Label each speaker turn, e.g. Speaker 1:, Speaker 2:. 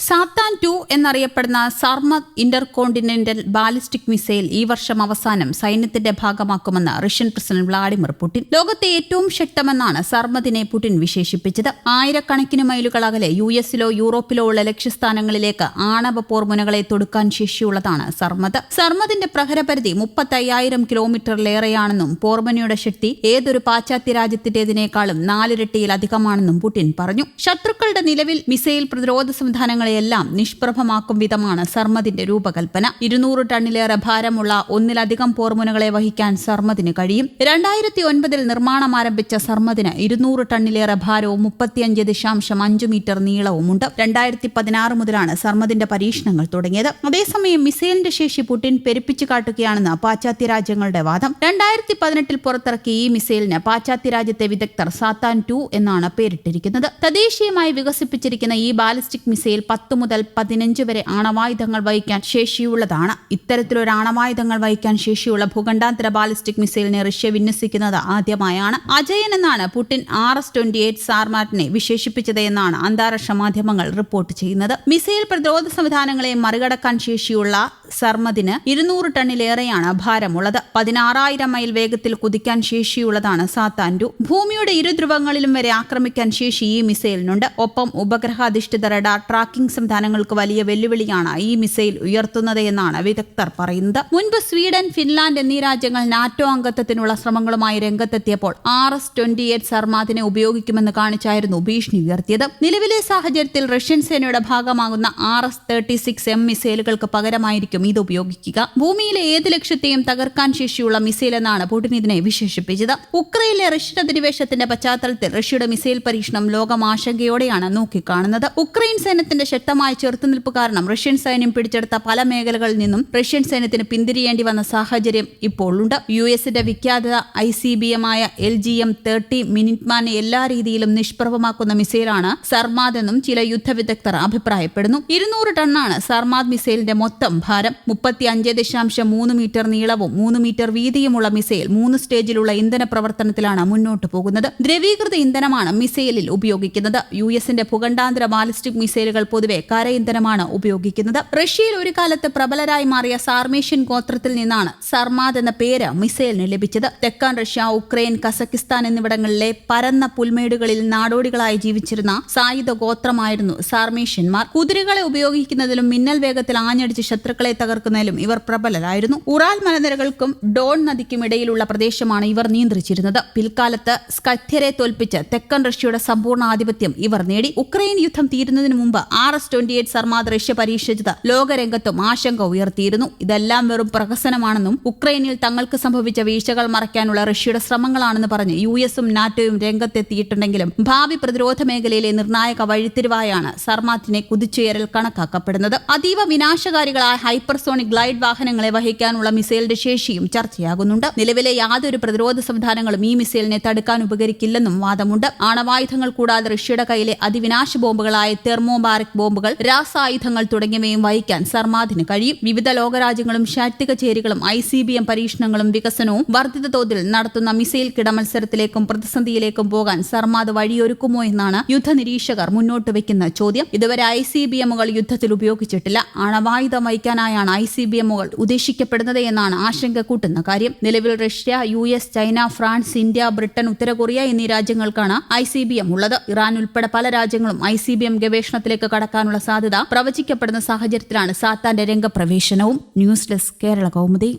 Speaker 1: സാത്താൻ 2 എന്നറിയപ്പെടുന്ന സർമദ് intercontinental ballistic missile ഈ വർഷം അവസാനം സൈന്യത്തിന്റെ ഭാഗമാക്കുമെന്ന് റഷ്യൻ പ്രസിഡന്റ് വ്ളാഡിമിർ പുടിൻ. ലോകത്തെ ഏറ്റവും ശക്തമെന്നാണ് സർമദിനെ പുടിൻ വിശേഷിപ്പിച്ചത്. ആയിരക്കണക്കിന് മൈലുകൾ അകലെ യുഎസിലോ യൂറോപ്പിലോ ഉള്ള ലക്ഷ്യസ്ഥാനങ്ങളിലേക്ക് ആണവ പോർമുനകളെ തൊടുക്കാൻ ശേഷിയുള്ളതാണ് സർമദ്. സർമദിന്റെ പ്രഹരപരിധി 35,000 കിലോമീറ്ററിലേറെയാണെന്നും പോർമുനയുടെ ശക്തി ഏതൊരു പാശ്ചാത്യ രാജ്യത്തിന്റേതിനേക്കാളും 4 ഇരട്ടിയിലധികമാണെന്നും പുടിൻ പറഞ്ഞു. ശത്രുക്കളുടെ നിലവിൽ മിസൈൽ പ്രതിരോധ സംവിധാനങ്ങളെല്ലാം നിഷ്പ്രഭമാക്കും വിധമാണ് സർമദിന്റെ രൂപകൽപ്പന. 200 ടണ്ണിലേറെ ഭാരമുള്ള ഒന്നിലധികം പോർമുനകളെ വഹിക്കാൻ സർമദിന് കഴിയും. 2009 നിർമ്മാണം ആരംഭിച്ച സർമദിന് 200 ടണ്ണിലേറെ ഭാരവും 35.5 മീറ്റർ നീളവുമുണ്ട്. 2016 മുതലാണ് സർമദിന്റെ പരീക്ഷണങ്ങൾ തുടങ്ങിയത്. അതേസമയം മിസൈലിന്റെ ശേഷി പുടിൻ പെരുപ്പിച്ചു കാട്ടുകയാണെന്ന് പാശ്ചാത്യ രാജ്യങ്ങളുടെ വാദം. 2018 പുറത്തിറക്കിയ ഈ മിസൈലിന് പാശ്ചാത്യ രാജ്യത്തെ വിദഗ്ധർ സാത്താൻ 2 എന്നാണ് പേരിട്ടിരിക്കുന്നത്. തദ്ദേശീയമായി വികസിപ്പിച്ചിരിക്കുന്ന ഈ ബാലിസ്റ്റിക് മിസൈൽ 10 മുതൽ 15 വരെ ആണവായുധങ്ങൾ വഹിക്കാൻ ശേഷിയുള്ളതാണ്. ഇത്തരത്തിലൊരു ആണവായുധങ്ങൾ വഹിക്കാൻ ശേഷിയുള്ള ഭൂഖണ്ഡാന്തര ബാലിസ്റ്റിക് മിസൈലിനെ റഷ്യ വിന്യസിക്കുന്നത് ആദ്യമായാണ്. അജയൻ എന്നാണ് പുടിൻ RS-28 സാർമാറ്റിനെ വിശേഷിപ്പിച്ചത് എന്നാണ് അന്താരാഷ്ട്ര മാധ്യമങ്ങൾ റിപ്പോർട്ട് ചെയ്യുന്നത്. മിസൈൽ പ്രതിരോധ സംവിധാനങ്ങളെ മറികടക്കാൻ ശേഷിയുള്ള സർമദിന് 200 ടണ്ണിലേറെയാണ് ഭാരമുള്ളത്. 16,000 മൈൽ വേഗത്തിൽ കുതിക്കാൻ ശേഷിയുള്ളതാണ് സാത്താൻ 2. ഭൂമിയുടെ ഇരുധ്രുവങ്ങളിലും വരെ ആക്രമിക്കാൻ ശേഷി ഈ മിസൈലിനുണ്ട്. ഒപ്പം ഉപഗ്രഹാധിഷ്ഠിത റഡാർ ട്രാക്കിംഗ് സംവിധാനങ്ങൾക്ക് വലിയ വെല്ലുവിളിയാണ് ഈ മിസൈൽ ഉയർത്തുന്നത് എന്നാണ് വിദഗ്ധർ പറയുന്നത്. മുൻപ് സ്വീഡൻ, ഫിൻലാൻഡ് എന്നീ രാജ്യങ്ങൾ നാറ്റോ അംഗത്വത്തിനുള്ള ശ്രമങ്ങളുമായി രംഗത്തെത്തിയപ്പോൾ RS-28 സർമാദിനെ ഉപയോഗിക്കുമെന്ന് കാണിച്ചായിരുന്നു ഭീഷണി ഉയർത്തിയത്. നിലവിലെ സാഹചര്യത്തിൽ റഷ്യൻ സേനയുടെ ഭാഗമാകുന്ന RS-36M മിസൈലുകൾക്ക് പകരമായിരിക്കും ഇത് ഉപയോഗിക്കുക. ഭൂമിയിലെ ഏത് ലക്ഷ്യത്തെയും തകർക്കാൻ ശേഷിയുള്ള മിസൈൽ എന്നാണ് പുടിൻ ഇതിനെ വിശേഷിപ്പിച്ചത്. ഉക്രൈനിലെ റഷ്യൻ അധിനിവേശത്തിന്റെ പശ്ചാത്തലത്തിൽ റഷ്യയുടെ മിസൈൽ പരീക്ഷണം ലോകം ആശങ്കയോടെയാണ് നോക്കിക്കാണുന്നത്. ഉക്രൈൻ സൈന്യത്തിന്റെ ശക്തമായ ചെറുത്തുനിൽപ്പ് കാരണം റഷ്യൻ സൈന്യം പിടിച്ചെടുത്ത പല മേഖലകളിൽ നിന്നും റഷ്യൻ സൈന്യത്തിന് പിന്തിരിയേണ്ടി വന്ന സാഹചര്യം ഇപ്പോൾ ഉണ്ട്. യുഎസിന്റെ വിഖ്യാത ICBM ആയ LGM-30 മിനിറ്റ്മാനെ എല്ലാ രീതിയിലും നിഷ്പ്രഭമാക്കുന്ന മിസൈലാണ് സർമാദ് എന്നും ചില യുദ്ധവിദഗ്ധർ അഭിപ്രായപ്പെടുന്നു. 200 ടണ്ണാണ് സർമാദ് മിസൈലിന്റെ മൊത്തം ഭാരം. 35.3 മീറ്റർ നീളവും 3 മീറ്റർ വീതിയുമുള്ള മിസൈൽ 3 സ്റ്റേജിലുള്ള ഇന്ധന പ്രവർത്തനത്തിലാണ് മുന്നോട്ട് പോകുന്നത്. ദ്രവീകൃത ഇന്ധനമാണ് മിസൈലിൽ ഉപയോഗിക്കുന്നത്. യുഎസിന്റെ ഭൂഖണ്ഡാന്തര ബാലിസ്റ്റിക് മിസൈലുകൾ പൊതുവെ കര ഇന്ധനമാണ് ഉപയോഗിക്കുന്നത്. റഷ്യയിൽ ഒരു കാലത്ത് പ്രബലരായി മാറിയ സാർമേഷ്യൻ ഗോത്രത്തിൽ നിന്നാണ് സർമാദ് എന്ന പേര് മിസൈലിന് ലഭിച്ചത്. തെക്കൻ റഷ്യ, ഉക്രൈൻ, കസക്കിസ്ഥാൻ എന്നിവിടങ്ങളിലെ പരന്ന പുൽമേടുകളിൽ നാടോടികളായി ജീവിച്ചിരുന്ന സായുധ ഗോത്രമായിരുന്നു സാർമേഷ്യന്മാർ. കുതിരകളെ ഉപയോഗിക്കുന്നതിലും മിന്നൽ വേഗത്തിൽ ആഞ്ഞടിച്ച് ശത്രുക്കളെ തകർക്കുന്നതിലും ഇവർ പ്രബലരായിരുന്നു. ഉറാൽ മലനിരകൾക്കും ഡോൺ നദിക്കും ഇടയിലുള്ള പ്രദേശമാണ് ഇവർ നിയന്ത്രിച്ചിരുന്നത്. പിൽക്കാലത്ത് സ്കഥ്യരെ തോൽപ്പിച്ച് തെക്കൻ റഷ്യയുടെ സമ്പൂർണ്ണ ആധിപത്യം ഇവർ നേടി. ഉക്രൈൻ യുദ്ധം തീരുന്നതിന് മുമ്പ് RS-28 സർമാദ് റഷ്യ പരീക്ഷിച്ചത് ലോകരംഗത്തും ആശങ്ക ഉയർത്തിയിരുന്നു. ഇതെല്ലാം വെറും പ്രഹസനമാണെന്നും ഉക്രൈനിൽ തങ്ങൾക്ക് സംഭവിച്ച വീഴ്ചകൾ മറയ്ക്കാനുള്ള റഷ്യയുടെ ശ്രമങ്ങളാണെന്ന് പറഞ്ഞ് യുഎസും നാറ്റോയും രംഗത്തെത്തിയിട്ടുണ്ടെങ്കിലും ഭാവി പ്രതിരോധ മേഖലയിലെ നിർണായക വഴിത്തിരിവായാണ് സർമാദിനെ കുതിച്ചുയരൽ കണക്കാക്കപ്പെടുന്നത്. അതീവ വിനാശകാരികളായ ഹൈപ്പർസോണിക് ഗ്ലൈഡ് വാഹനങ്ങളെ വഹിക്കാനുള്ള മിസൈലിന്റെ ശേഷിയും ചർച്ചയാകുന്നുണ്ട്. നിലവിലെ യാതൊരു പ്രതിരോധ സംവിധാനങ്ങളും ഈ മിസൈലിനെ തടുക്കാൻ ഉപകരിക്കില്ലെന്നും വാദമുണ്ട്. ആണവായുധങ്ങൾ കൂടാതെ റഷ്യയുടെ കയ്യിലെ അതിവിനാശ ബോംബുകളായ തെർമോബാറിക് ബോംബുകൾ, രാസായുധങ്ങൾ തുടങ്ങിയവയും വഹിക്കാൻ സർമാദിന് കഴിയും. വിവിധ ലോകരാജ്യങ്ങളും ശാക്തിക ചേരികളും ICBM പരീക്ഷണങ്ങളും വികസനവും വർദ്ധിത തോതിൽ നടത്തുന്ന മിസൈൽ കിടമത്സരത്തിലേക്കും പ്രതിസന്ധിയിലേക്കും പോകാൻ സർമാദ് വഴിയൊരുക്കുമോ എന്നാണ് യുദ്ധനിരീക്ഷകർ മുന്നോട്ട് വയ്ക്കുന്ന ചോദ്യം. ഇതുവരെ ICBMകൾ യുദ്ധത്തിൽ ഉപയോഗിച്ചിട്ടില്ല. ആണവായുധം വഹിക്കാനായാണ് ICBMകൾ ഉദ്ദേശിക്കപ്പെടുന്നത് എന്നാണ് ആശങ്ക കൂട്ടുന്ന കാര്യം. നിലവിൽ Russia, US, China, France, India, Britain, ഉത്തര കൊറിയ എന്നീ രാജ്യങ്ങൾക്കാണ് ICBM ഉള്ളത്. ഇറാൻ ഉൾപ്പെടെ പല രാജ്യങ്ങളും ICBM ഗവേഷണത്തിലേക്ക് കടക്കാനുള്ള സാധ്യത പ്രവചിക്കപ്പെടുന്ന സാഹചര്യത്തിലാണ് സാത്താന്റെ രംഗപ്രവേശനവും. News desk, Kerala Kaumudi.